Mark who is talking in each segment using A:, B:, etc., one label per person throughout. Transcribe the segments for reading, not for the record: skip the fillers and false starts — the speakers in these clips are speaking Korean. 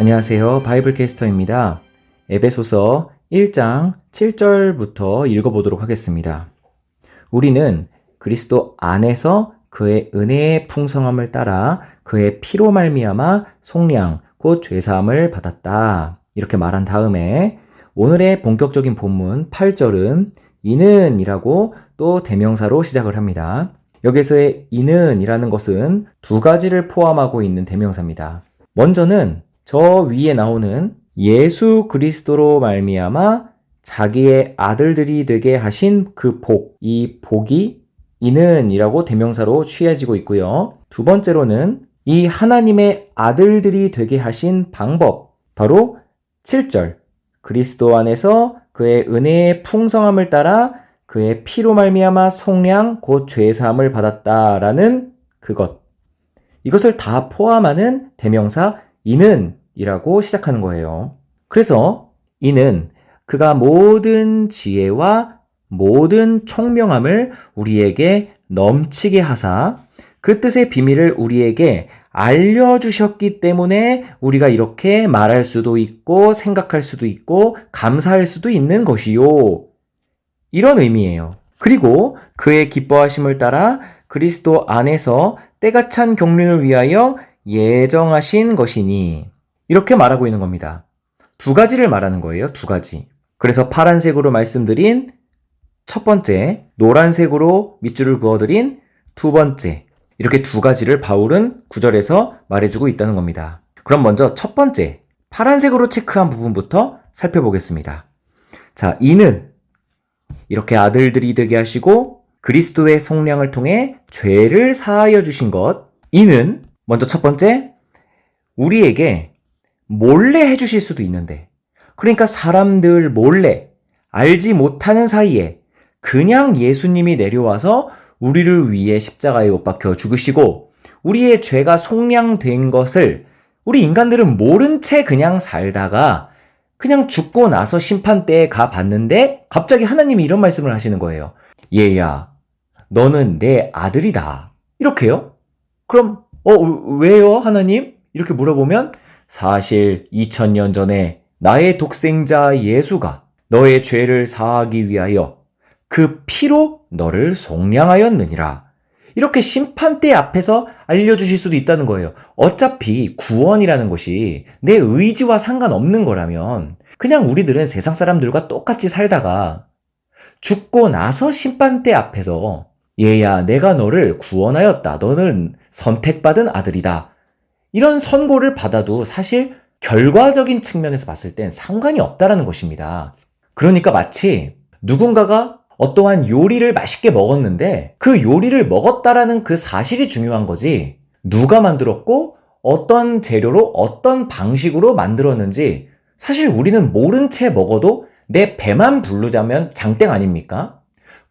A: 안녕하세요. 바이블 캐스터입니다. 에베소서 1장 7절부터 읽어보도록 하겠습니다. 우리는 그리스도 안에서 그의 은혜의 풍성함을 따라 그의 피로 말미암아 속량 곧 죄사함을 받았다. 이렇게 말한 다음에 오늘의 본격적인 본문 8절은 이는 이라고 또 대명사로 시작을 합니다. 여기서의 이는 이라는 것은 두 가지를 포함하고 있는 대명사입니다. 먼저는 저 위에 나오는 예수 그리스도로 말미암아 자기의 아들들이 되게 하신 그 복, 이 복이 이는 이라고 대명사로 취해지고 있고요. 두 번째로는 이 하나님의 아들들이 되게 하신 방법, 바로 7절 그리스도 안에서 그의 은혜의 풍성함을 따라 그의 피로 말미암아 속량 곧 죄사함을 받았다라는 그것, 이것을 다 포함하는 대명사 이는 이라고 시작하는 거예요. 그래서 이는 그가 모든 지혜와 모든 총명함을 우리에게 넘치게 하사 그 뜻의 비밀을 우리에게 알려주셨기 때문에 우리가 이렇게 말할 수도 있고 생각할 수도 있고 감사할 수도 있는 것이요. 이런 의미예요. 그리고 그의 기뻐하심을 따라 그리스도 안에서 때가 찬 경륜을 위하여 예정하신 것이니, 이렇게 말하고 있는 겁니다. 두 가지를 말하는 거예요. 두 가지. 그래서 파란색으로 말씀드린 첫 번째, 노란색으로 밑줄을 그어드린 두 번째, 이렇게 두 가지를 바울은 9절에서 말해주고 있다는 겁니다. 그럼 먼저 첫 번째, 파란색으로 체크한 부분부터 살펴보겠습니다. 자, 이는 이렇게 아들들이 되게 하시고 그리스도의 속량을 통해 죄를 사하여 주신 것. 이는 먼저 첫 번째, 우리에게 몰래 해주실 수도 있는데, 그러니까 사람들 몰래 알지 못하는 사이에 그냥 예수님이 내려와서 우리를 위해 십자가에 못 박혀 죽으시고 우리의 죄가 속량된 것을 우리 인간들은 모른 채 그냥 살다가 그냥 죽고 나서 심판대에 가 봤는데 갑자기 하나님이 이런 말씀을 하시는 거예요. 얘야, 너는 내 아들이다. 이렇게요? 그럼 왜요 하나님? 이렇게 물어보면 사실 2000년 전에 나의 독생자 예수가 너의 죄를 사하기 위하여 그 피로 너를 속량하였느니라. 이렇게 심판대 앞에서 알려주실 수도 있다는 거예요. 어차피 구원이라는 것이 내 의지와 상관없는 거라면 그냥 우리들은 세상 사람들과 똑같이 살다가 죽고 나서 심판대 앞에서 얘야, 내가 너를 구원하였다. 너는 선택받은 아들이다. 이런 선고를 받아도 사실 결과적인 측면에서 봤을 땐 상관이 없다라는 것입니다. 그러니까 마치 누군가가 어떠한 요리를 맛있게 먹었는데 그 요리를 먹었다라는 그 사실이 중요한 거지, 누가 만들었고 어떤 재료로 어떤 방식으로 만들었는지 사실 우리는 모른 채 먹어도 내 배만 부르자면 장땡 아닙니까?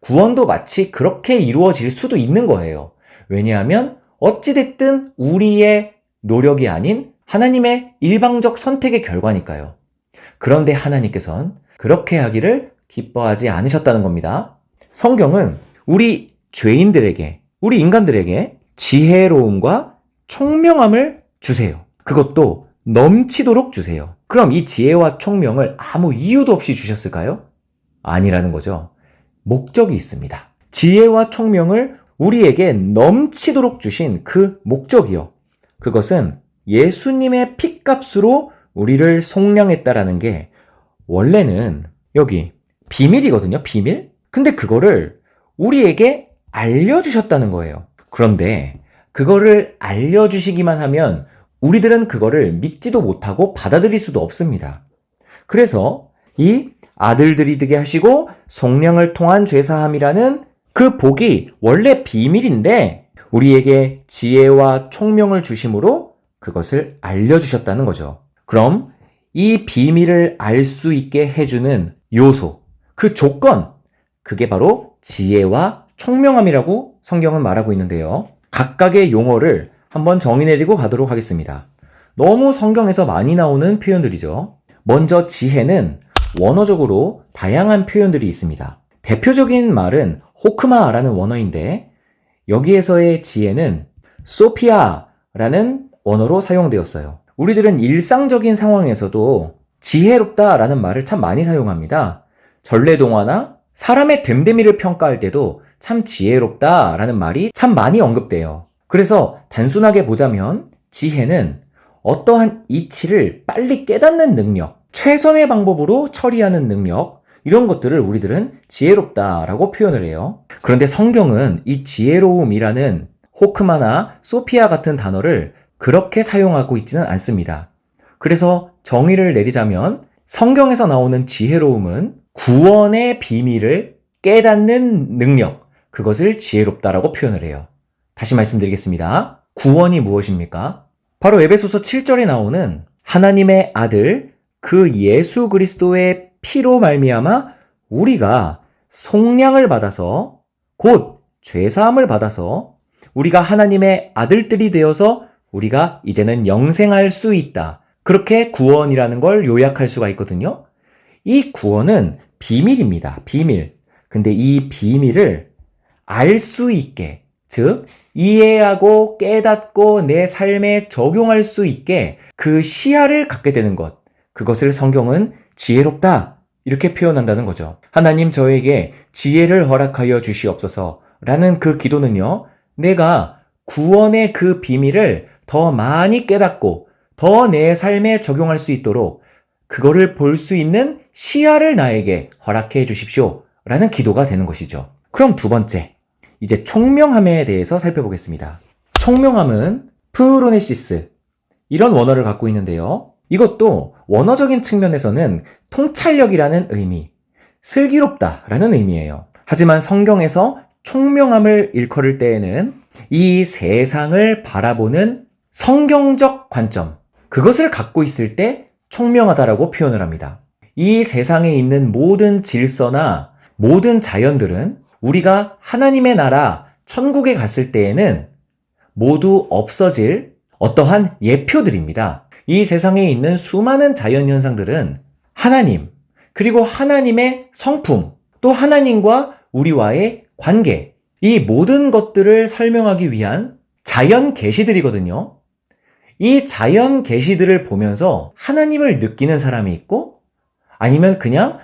A: 구원도 마치 그렇게 이루어질 수도 있는 거예요. 왜냐하면 어찌됐든 우리의 노력이 아닌 하나님의 일방적 선택의 결과니까요. 그런데 하나님께서는 그렇게 하기를 기뻐하지 않으셨다는 겁니다. 성경은 우리 죄인들에게, 우리 인간들에게 지혜로움과 총명함을 주세요. 그것도 넘치도록 주세요. 그럼 이 지혜와 총명을 아무 이유도 없이 주셨을까요? 아니라는 거죠. 목적이 있습니다. 지혜와 총명을 우리에게 넘치도록 주신 그 목적이요. 그것은 예수님의 핏값으로 우리를 속량했다라는 게 원래는 여기 비밀이거든요. 비밀? 근데 그거를 우리에게 알려주셨다는 거예요. 그런데 그거를 알려주시기만 하면 우리들은 그거를 믿지도 못하고 받아들일 수도 없습니다. 그래서 이 아들들이 되게 하시고 속량을 통한 죄사함이라는 그 복이 원래 비밀인데 우리에게 지혜와 총명을 주심으로 그것을 알려주셨다는 거죠. 그럼 이 비밀을 알 수 있게 해주는 요소, 그 조건, 그게 바로 지혜와 총명함이라고 성경은 말하고 있는데요. 각각의 용어를 한번 정의 내리고 가도록 하겠습니다. 너무 성경에서 많이 나오는 표현들이죠. 먼저 지혜는 원어적으로 다양한 표현들이 있습니다. 대표적인 말은 호크마라는 원어인데 여기에서의 지혜는 소피아라는 원어로 사용되었어요. 우리들은 일상적인 상황에서도 지혜롭다라는 말을 참 많이 사용합니다. 전래동화나 사람의 됨됨이를 평가할 때도 참 지혜롭다라는 말이 참 많이 언급돼요. 그래서 단순하게 보자면 지혜는 어떠한 이치를 빨리 깨닫는 능력, 최선의 방법으로 처리하는 능력, 이런 것들을 우리들은 지혜롭다라고 표현을 해요. 그런데 성경은 이 지혜로움이라는 호크마나 소피아 같은 단어를 그렇게 사용하고 있지는 않습니다. 그래서 정의를 내리자면 성경에서 나오는 지혜로움은 구원의 비밀을 깨닫는 능력, 그것을 지혜롭다라고 표현을 해요. 다시 말씀드리겠습니다. 구원이 무엇입니까? 바로 에베소서 7절에 나오는 하나님의 아들 그 예수 그리스도의 피로 말미암아 우리가 속량을 받아서 곧 죄사함을 받아서 우리가 하나님의 아들들이 되어서 우리가 이제는 영생할 수 있다. 그렇게 구원이라는 걸 요약할 수가 있거든요. 이 구원은 비밀입니다. 비밀. 근데 이 비밀을 알 수 있게, 즉 이해하고 깨닫고 내 삶에 적용할 수 있게 그 시야를 갖게 되는 것. 그것을 성경은 지혜롭다. 이렇게 표현한다는 거죠. 하나님 저에게 지혜를 허락하여 주시옵소서 라는 그 기도는요. 내가 구원의 그 비밀을 더 많이 깨닫고 더 내 삶에 적용할 수 있도록 그거를 볼 수 있는 시야를 나에게 허락해 주십시오 라는 기도가 되는 것이죠. 그럼 두 번째, 이제 총명함에 대해서 살펴보겠습니다. 총명함은 프로네시스, 이런 원어를 갖고 있는데요. 이것도 원어적인 측면에서는 통찰력이라는 의미, 슬기롭다라는 의미예요. 하지만 성경에서 총명함을 일컬을 때에는 이 세상을 바라보는 성경적 관점, 그것을 갖고 있을 때 총명하다라고 표현을 합니다. 이 세상에 있는 모든 질서나 모든 자연들은 우리가 하나님의 나라, 천국에 갔을 때에는 모두 없어질 어떠한 예표들입니다. 이 세상에 있는 수많은 자연현상들은 하나님, 그리고 하나님의 성품, 또 하나님과 우리와의 관계, 이 모든 것들을 설명하기 위한 자연 계시들이거든요. 이 자연 계시들을 보면서 하나님을 느끼는 사람이 있고 아니면 그냥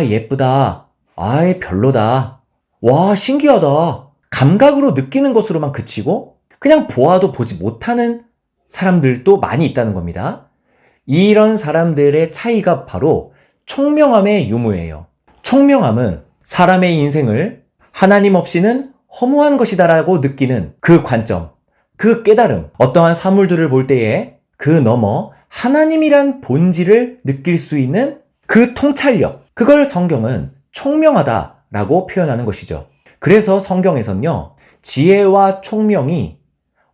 A: 예쁘다, 별로다, 와 신기하다, 감각으로 느끼는 것으로만 그치고 그냥 보아도 보지 못하는 사람들도 많이 있다는 겁니다. 이런 사람들의 차이가 바로 총명함의 유무예요. 총명함은 사람의 인생을 하나님 없이는 허무한 것이다라고 느끼는 그 관점, 그 깨달음, 어떠한 사물들을 볼 때에 그 너머 하나님이란 본질을 느낄 수 있는 그 통찰력, 그걸 성경은 총명하다라고 표현하는 것이죠. 그래서 성경에서는요, 지혜와 총명이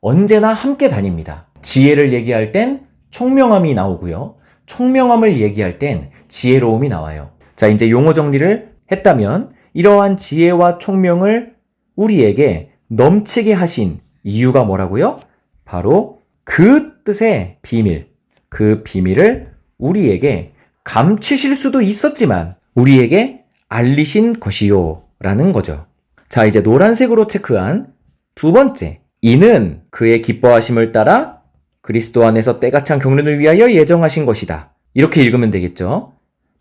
A: 언제나 함께 다닙니다. 지혜를 얘기할 땐 총명함이 나오고요. 총명함을 얘기할 땐 지혜로움이 나와요. 자, 이제 용어 정리를 했다면 이러한 지혜와 총명을 우리에게 넘치게 하신 이유가 뭐라고요? 바로 그 뜻의 비밀, 그 비밀을 우리에게 감추실 수도 있었지만 우리에게 알리신 것이요 라는 거죠. 자, 이제 노란색으로 체크한 두 번째, 이는 그의 기뻐하심을 따라 그리스도 안에서 때가 찬 경륜을 위하여 예정하신 것이다. 이렇게 읽으면 되겠죠.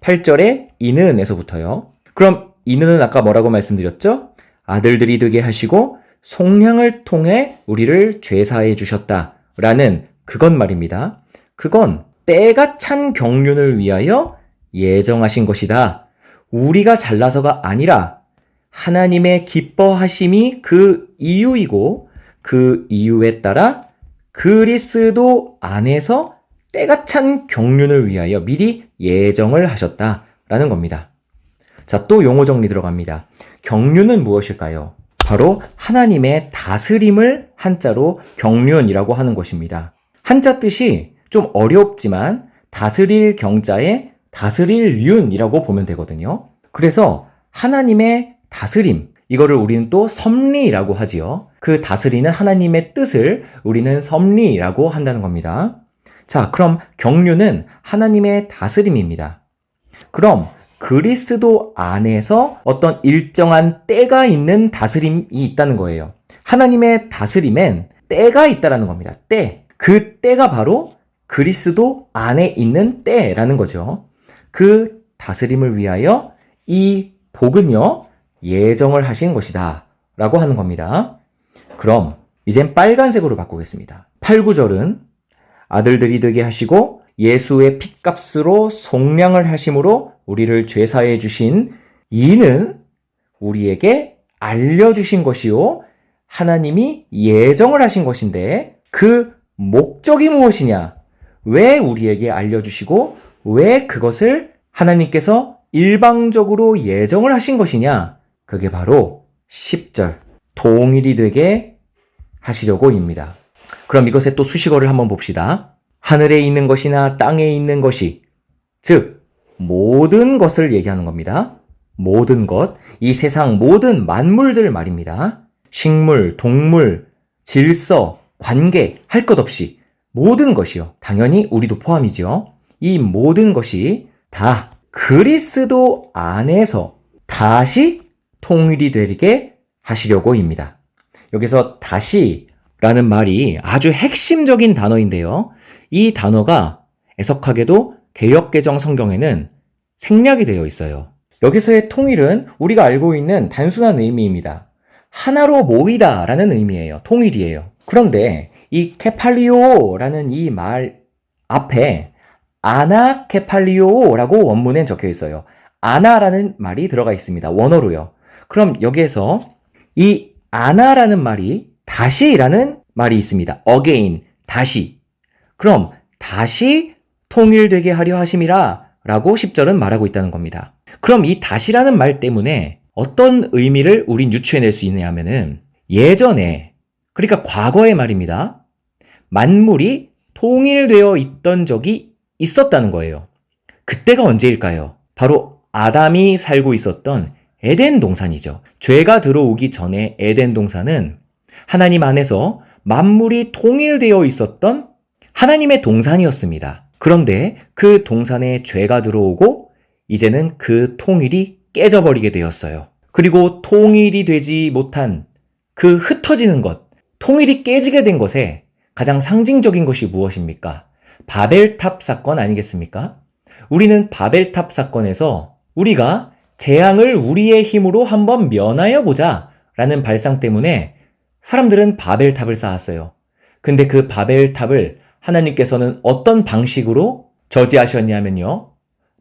A: 8절에 이는에서부터요. 그럼 이는은 아까 뭐라고 말씀드렸죠? 아들들이 되게 하시고 속량을 통해 우리를 죄사해 주셨다 라는 그건 말입니다. 그건 때가 찬 경륜을 위하여 예정하신 것이다. 우리가 잘나서가 아니라 하나님의 기뻐하심이 그 이유이고 그 이유에 따라 그리스도 안에서 때가 찬 경륜을 위하여 미리 예정을 하셨다라는 겁니다. 자, 또 용어 정리 들어갑니다. 경륜은 무엇일까요? 바로 하나님의 다스림을 한자로 경륜이라고 하는 것입니다. 한자 뜻이 좀 어렵지만 다스릴 경자에 다스릴 륜이라고 보면 되거든요. 그래서 하나님의 다스림, 이거를 우리는 또 섭리라고 하지요. 그 다스리는 하나님의 뜻을 우리는 섭리라고 한다는 겁니다. 자, 그럼 경륜은 하나님의 다스림입니다. 그럼 그리스도 안에서 어떤 일정한 때가 있는 다스림이 있다는 거예요. 하나님의 다스림엔 때가 있다라는 겁니다. 때. 그 때가 바로 그리스도 안에 있는 때라는 거죠. 그 다스림을 위하여 이 복은요, 예정을 하신 것이다 라고 하는 겁니다. 그럼 이젠 빨간색으로 바꾸겠습니다. 8, 9절은 아들들이 되게 하시고 예수의 핏값으로 속량을 하심으로 우리를 죄사해 주신 이는 우리에게 알려주신 것이요 하나님이 예정을 하신 것인데 그 목적이 무엇이냐? 왜 우리에게 알려주시고 왜 그것을 하나님께서 일방적으로 예정을 하신 것이냐? 그게 바로 10절 통일이 되게 하시려고입니다. 그럼 이것의 또 수식어를 한번 봅시다. 하늘에 있는 것이나 땅에 있는 것이, 즉 모든 것을 얘기하는 겁니다. 모든 것, 이 세상 모든 만물들 말입니다. 식물, 동물, 질서, 관계, 할 것 없이 모든 것이요. 당연히 우리도 포함이죠. 이 모든 것이 다 그리스도 안에서 다시 통일이 되게 하시려고입니다. 여기서 다시라는 말이 아주 핵심적인 단어인데요. 이 단어가 애석하게도 개역개정 성경에는 생략이 되어 있어요. 여기서의 통일은 우리가 알고 있는 단순한 의미입니다. 하나로 모이다 라는 의미예요. 통일이에요. 그런데 이 케팔리오라는 이 말 앞에 아나케팔리오라고 원문엔 적혀 있어요. 아나라는 말이 들어가 있습니다. 원어로요. 그럼 여기에서 이 아나라는 말이 다시라는 말이 있습니다. again, 다시. 그럼 다시 통일되게 하려 하심이라 라고 10절은 말하고 있다는 겁니다. 그럼 이 다시라는 말 때문에 어떤 의미를 우린 유추해낼 수 있냐면은 예전에, 그러니까 과거의 말입니다. 만물이 통일되어 있던 적이 있었다는 거예요. 그때가 언제일까요? 바로 아담이 살고 있었던 에덴 동산이죠. 죄가 들어오기 전에 에덴 동산은 하나님 안에서 만물이 통일되어 있었던 하나님의 동산이었습니다. 그런데 그 동산에 죄가 들어오고 이제는 그 통일이 깨져버리게 되었어요. 그리고 통일이 되지 못한 그 흩어지는 것, 통일이 깨지게 된 것에 가장 상징적인 것이 무엇입니까? 바벨탑 사건 아니겠습니까? 우리는 바벨탑 사건에서 우리가 재앙을 우리의 힘으로 한번 면하여 보자 라는 발상 때문에 사람들은 바벨탑을 쌓았어요. 근데 그 바벨탑을 하나님께서는 어떤 방식으로 저지하셨냐면요.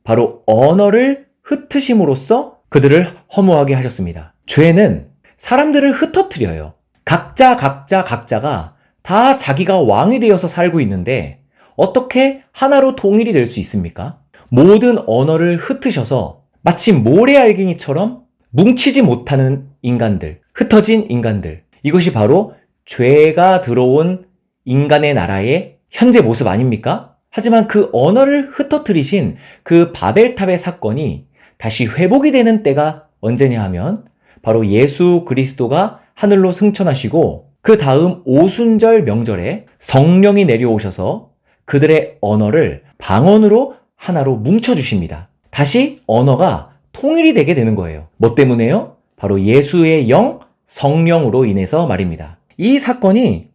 A: 바로 언어를 흩으심으로써 그들을 허무하게 하셨습니다. 죄는 사람들을 흩어뜨려요. 각자가 다 자기가 왕이 되어서 살고 있는데 어떻게 하나로 통일이 될 수 있습니까? 모든 언어를 흩으셔서 마치 모래알갱이처럼 뭉치지 못하는 인간들, 흩어진 인간들. 이것이 바로 죄가 들어온 인간의 나라의 현재 모습 아닙니까? 하지만 그 언어를 흩어뜨리신 그 바벨탑의 사건이 다시 회복이 되는 때가 언제냐 하면 바로 예수 그리스도가 하늘로 승천하시고 그 다음 오순절 명절에 성령이 내려오셔서 그들의 언어를 방언으로 하나로 뭉쳐주십니다. 다시 언어가 통일이 되게 되는 거예요. 뭐 때문에요? 바로 예수의 영, 성령으로 인해서 말입니다. 이 사건이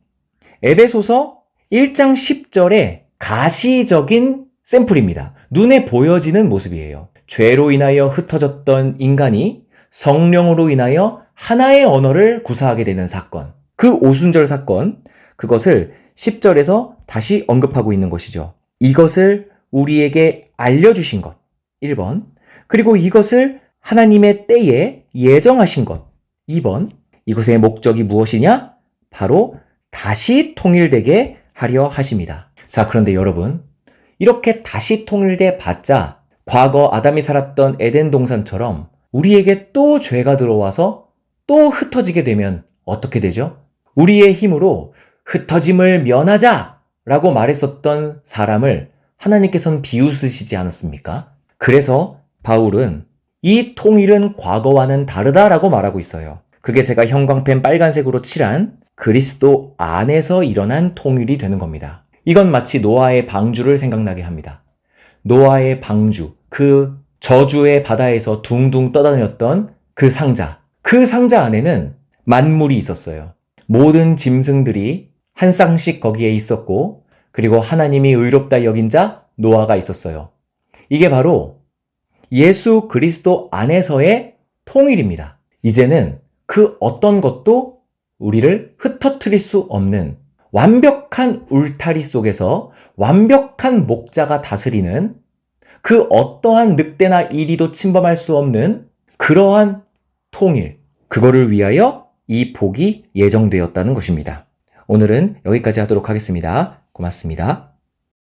A: 에베소서 1장 10절의 가시적인 샘플입니다. 눈에 보여지는 모습이에요. 죄로 인하여 흩어졌던 인간이 성령으로 인하여 하나의 언어를 구사하게 되는 사건. 그 오순절 사건, 그것을 10절에서 다시 언급하고 있는 것이죠. 이것을 우리에게 알려주신 것, 1번. 그리고 이것을 하나님의 때에 예정하신 것, 2번. 이것의 목적이 무엇이냐? 바로 다시 통일되게 하려 하십니다. 자, 그런데 여러분, 이렇게 다시 통일돼 봤자 과거 아담이 살았던 에덴 동산처럼 우리에게 또 죄가 들어와서 또 흩어지게 되면 어떻게 되죠? 우리의 힘으로 흩어짐을 면하자 라고 말했었던 사람을 하나님께서는 비웃으시지 않았습니까? 그래서 바울은 이 통일은 과거와는 다르다라고 말하고 있어요. 그게 제가 형광펜 빨간색으로 칠한 그리스도 안에서 일어난 통일이 되는 겁니다. 이건 마치 노아의 방주를 생각나게 합니다. 노아의 방주, 그 저주의 바다에서 둥둥 떠다녔던 그 상자 안에는 만물이 있었어요. 모든 짐승들이 한 쌍씩 거기에 있었고 그리고 하나님이 의롭다 여긴 자 노아가 있었어요. 이게 바로 예수 그리스도 안에서의 통일입니다. 이제는 그 어떤 것도 우리를 흩어뜨릴 수 없는 완벽한 울타리 속에서 완벽한 목자가 다스리는 그 어떠한 늑대나 이리도 침범할 수 없는 그러한 통일, 그거를 위하여 이 복이 예정되었다는 것입니다. 오늘은 여기까지 하도록 하겠습니다. 고맙습니다.